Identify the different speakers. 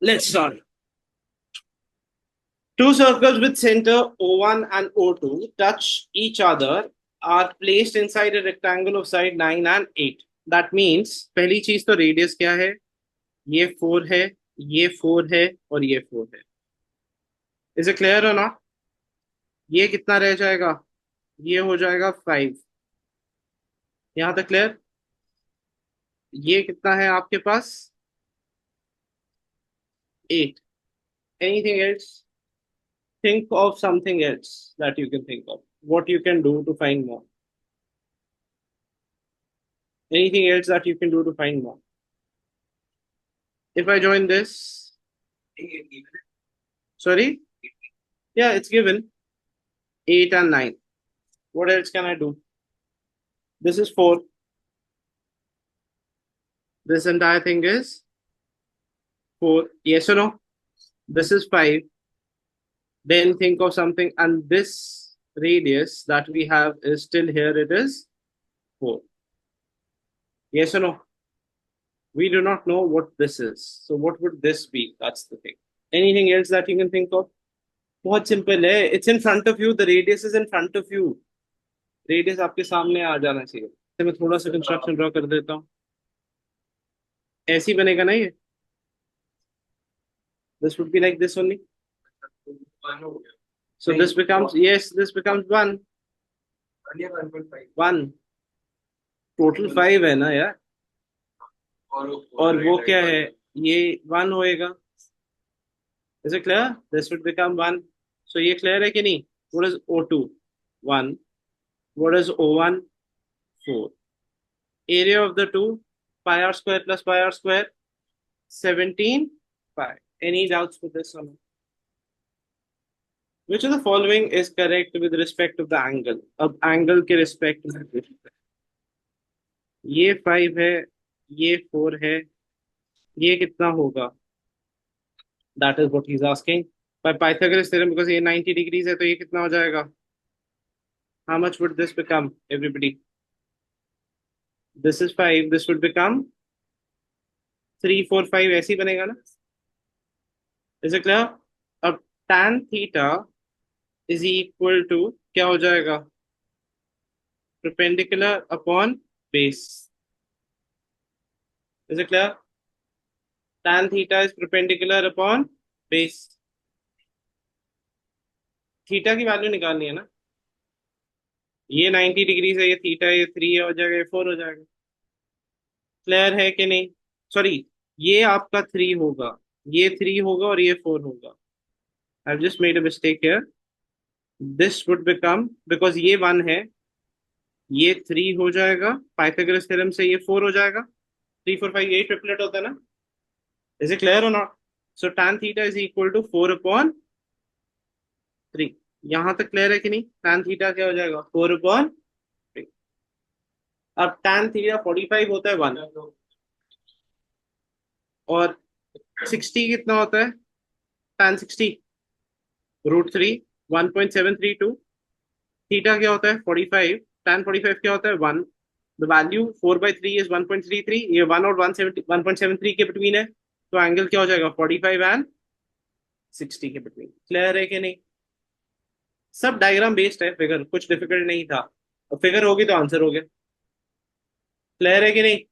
Speaker 1: Let's start. Two circles with center O1 and O2 touch each other are placed inside a rectangle of side 9 and 8. That means पहली चीज तो radius क्या है? ये 4 है, ये 4 है और ये 4 है. इज इट क्लियर और नॉट? ये कितना रह जाएगा? ये हो जाएगा 5. यहाँ तक क्लियर? ये कितना है आपके पास? 8. Anything else? Think of something else that you can think of. What you can do to find more. Anything else that you can do to find more. If I join this, sorry, yeah, it's given 8 and 9. What else can I do? This is 4. This entire thing is 4. Yes or no? This is 5. Then think of something, and this radius that we have is still here, it is 4. Yes or no? We do not know what this is. So what would this be? That's the thing. Anything else that you can think of? बहुत simple है. It's in front of you. The radius is in front of you. Radius आपके सामने आ जाना चाहिए. तो मैं थोड़ा सा कंस्ट्रक्शन ड्रॉ कर देता हूँ. ऐसे ही बनेगा ना ये. This would be like this only. So this becomes, yes, this becomes 1. 1. Total 5 है ना यार. और वो क्या है? ये 1 होएगा. Is it clear? This would become 1. So ये clear है कि नहीं? What is O2? 1. What is O1? 4. Area of the two, pi r square plus pi r square, 17 pi. Any doubts with this one? Which of the following is correct with respect to the angle? अब angle के respect में ये 5 है, ये 4 है, ये कितना होगा? That is what he's asking. By Pythagoras theorem, because ये 90 degrees है, तो ये कितना हो जाएगा? How much would this become, everybody? This is 5. This would become 3, 4, 5. ऐसे ही बनेगा ना? Is it clear? अब tan theta is equal to क्या हो जाएगा? Perpendicular upon base. Is it clear? Tan theta is perpendicular upon base. Theta की value निकालनी है ना. ये 90 डिग्री है, ये थीटा, ये 3 हो जाएगा, ये 4 हो जाएगा. क्लियर है कि नहीं? सॉरी, ये आपका 3 होगा, ये 3 होगा और ये 4 होगा. I have just made a mistake here. This would become, because ये 1 है, ये 3 हो जाएगा. पाइथागोरस थ्योरम से ये 4 हो जाएगा. 3, 4, 5 यही ट्रिपलेट होता है ना. इज इट क्लियर और not? So tan theta is equal to 4 upon 3. यहां तक क्लियर है कि नहीं? tan थीटा क्या हो जाएगा? 4 अपॉन 3. अब tan थीटा 45 होता है 1, और 60 कितना होता है? tan 60 √3, 1.732. थीटा क्या होता है? 45. tan 45 क्या होता है? 1. The value 4/3 is 1.33. ये 1 और 1.73 के बिटवीन है, तो एंगल क्या हो जाएगा? 45 एंड 60 के बिटवीन. क्लियर है कि नहीं? सब डायग्राम बेस्ड है, फिगर कुछ डिफिकल्ट नहीं था. फिगर होगी तो आंसर हो गया. क्लियर है कि नहीं?